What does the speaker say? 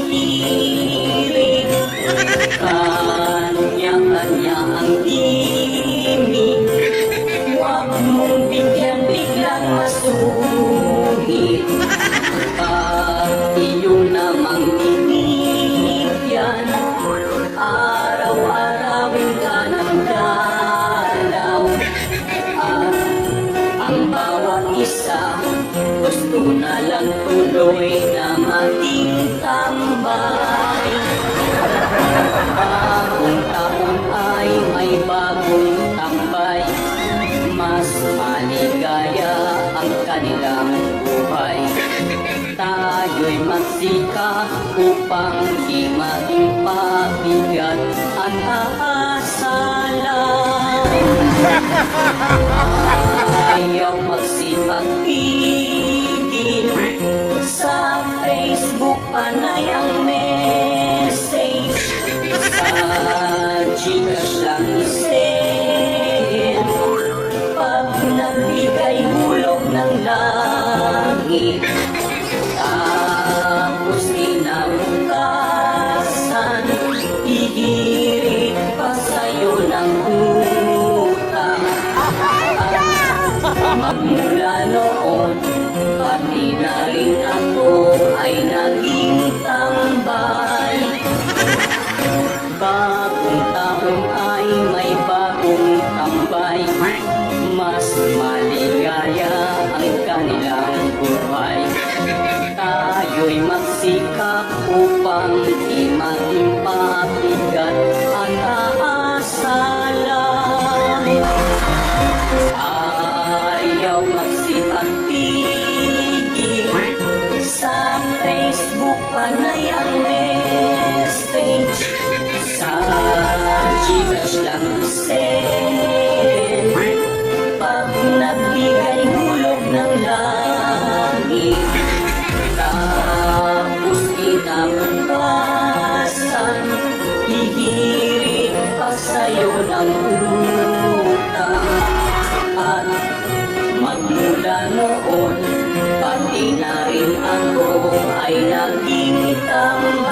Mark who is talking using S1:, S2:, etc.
S1: hihiling. Kanya-kanya ang himig, huwag mong bigyan biglang masungit. Pag iyong namang binigyan, araw-arawin ka ng dalaw. At ang bawat isa gusto na lang tuloy na maging tambay. Bagong taon ay may bagong tambay, mas maligaya ang kanilang buhay. Tayo'y magsikap upang di maging pabigat ang aasalan. Ayaw magsipag-pigil, sa Facebook panay ang message, sa Gcash lang isend. Pag nagbigay hulog ng langit, tapos kinabukasan, hihirit pa sa'yo ng utang. Magmula noon, pati na rin ako ay naging tambay. Bagong taon ay may bagong tambay, mas maligaya ang kanilang buhay. Tayo'y magsikap upang di maging pabigat ang aasalan. Ayaw magsipag-pigil, sa Facebook panay ang message, sa Gcash lang isend. Pag nagbigay hulog ng langit, tapos kinabukasan, hihirit pa sa'yo ng utang. At magmula noon, pati na rin ako ay naging tambay.